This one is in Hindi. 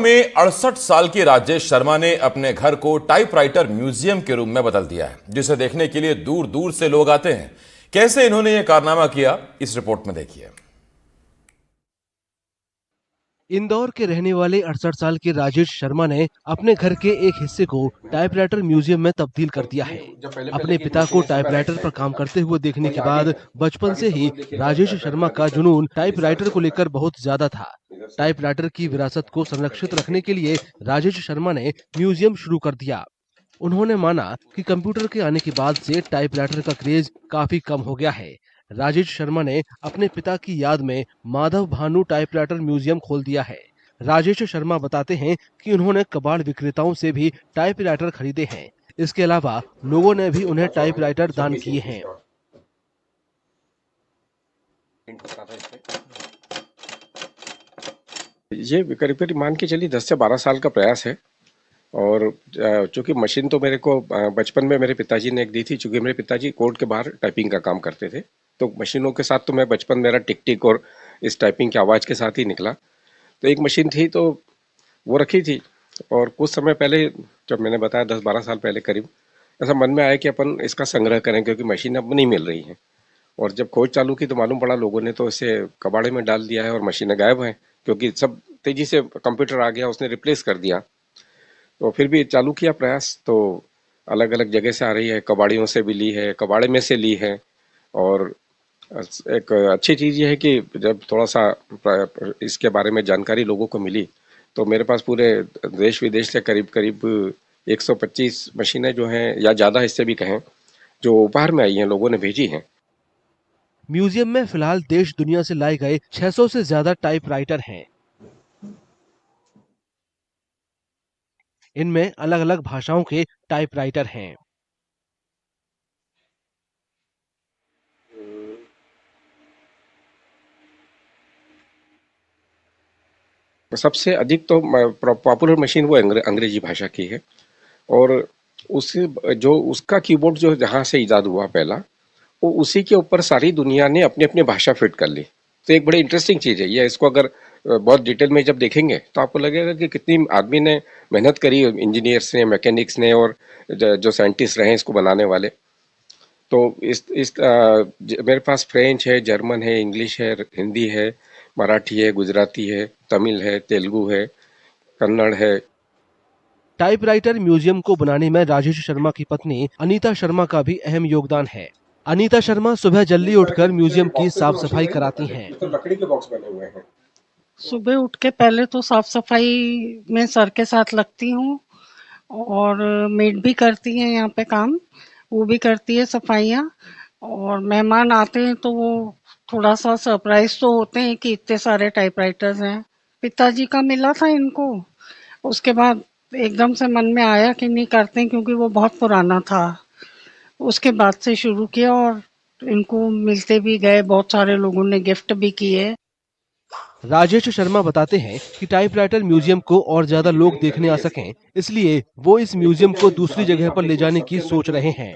में 68 साल के राजेश शर्मा ने अपने घर को टाइपराइटर म्यूजियम के रूप में बदल दिया है, जिसे देखने के लिए दूर दूर से लोग आते हैं। कैसे इन्होंने यह कारनामा किया, इस रिपोर्ट में देखिए। इंदौर के रहने वाले 68 साल के राजेश शर्मा ने अपने घर के एक हिस्से को टाइपराइटर म्यूजियम में तब्दील कर दिया है। अपने पिता को टाइपराइटर पर काम करते हुए देखने के बाद बचपन से ही राजेश शर्मा का जुनून टाइपराइटर को लेकर बहुत ज्यादा था। टाइपराइटर की विरासत को संरक्षित रखने के लिए राजेश शर्मा ने म्यूजियम शुरू कर दिया। उन्होंने माना कि कंप्यूटर के आने के बाद से टाइपराइटर का क्रेज काफी कम हो गया है। राजेश शर्मा ने अपने पिता की याद में माधव भानु टाइपराइटर म्यूजियम खोल दिया है। राजेश शर्मा बताते हैं कि उन्होंने कबाड़ विक्रेताओं से भी टाइपराइटर खरीदे हैं। इसके अलावा लोगों ने भी उन्हें टाइपराइटर दान किए हैं। ये करीब करीब मान के चलिए 10 से 12 साल का प्रयास है। और चूंकि मशीन तो मेरे को बचपन में मेरे पिताजी ने एक दी थी, चूंकि मेरे पिताजी कोर्ट के बाहर टाइपिंग का काम करते थे, तो मशीनों के साथ तो मैं बचपन मेरा टिक टिक और इस टाइपिंग की आवाज़ के साथ ही निकला। तो एक मशीन थी तो वो रखी थी, और कुछ समय पहले जब मैंने बताया 10-12 साल पहले करीब, ऐसा मन में आया कि अपन इसका संग्रह करें, क्योंकि मशीन अब नहीं मिल रही है। और जब खोज चालू की तो मालूम पड़ा लोगों ने तो इसे कबाड़े में डाल दिया है और मशीनें गायब हैं, क्योंकि सब तेजी से कंप्यूटर आ गया, उसने रिप्लेस कर दिया। तो फिर भी चालू किया प्रयास, तो अलग अलग जगह से आ रही है, कबाड़ियों से भी ली है, कबाड़े में से ली है। और एक अच्छी चीज़ ये है कि जब थोड़ा सा इसके बारे में जानकारी लोगों को मिली, तो मेरे पास पूरे देश विदेश से करीब करीब 125 मशीनें जो हैं, या ज़्यादा इससे भी कहें, जो उपहार में आई हैं, लोगों ने भेजी हैं। म्यूजियम में फिलहाल देश दुनिया से लाए गए 600 से ज्यादा टाइपराइटर हैं। इनमें अलग अलग भाषाओं के टाइपराइटर हैं। सबसे अधिक तो पॉपुलर मशीन वो अंग्रेजी भाषा की है। और उस जो उसका कीबोर्ड जो जहाँ से इजाद हुआ पहला, वो उसी के ऊपर सारी दुनिया ने अपनी अपनी भाषा फिट कर ली। तो एक बड़ी इंटरेस्टिंग चीज़ है ये। इसको अगर बहुत डिटेल में जब देखेंगे तो आपको लगेगा कि कितनी आदमी ने मेहनत करी, इंजीनियर्स ने, मैकेनिक्स ने, और जो साइंटिस्ट रहे इसको बनाने वाले। तो मेरे पास फ्रेंच है, जर्मन है, इंग्लिश है, हिंदी है, मराठी है, गुजराती है, तमिल है, तेलुगु है, कन्नड़ है। टाइपराइटर म्यूजियम को बनाने में राजेश शर्मा की पत्नी अनीता शर्मा का भी अहम योगदान है। अनीता शर्मा सुबह जल्दी उठकर म्यूजियम की साफ सफाई कराती हैं। तो लकड़ी के बॉक्स बने हुए हैं। सुबह उठ के पहले तो साफ सफाई में सर के साथ लगती हूँ, और मेड भी करती है यहाँ पे काम, वो भी करती है सफाइयाँ। और मेहमान आते हैं तो वो थोड़ा सा सरप्राइज तो होते हैं कि इतने सारे टाइपराइटर्स हैं। पिताजी का मिला था इनको, उसके बाद एकदम से मन में आया कि नहीं करते हैं, क्योंकि वो बहुत पुराना था। उसके बाद से शुरू किया और इनको मिलते भी गए, बहुत सारे लोगों ने गिफ्ट भी किए। राजेश शर्मा बताते हैं कि टाइपराइटर म्यूजियम को और ज्यादा लोग देखने आ सकें, इसलिए वो इस म्यूजियम को दूसरी जगह पर ले जाने की सोच रहे हैं।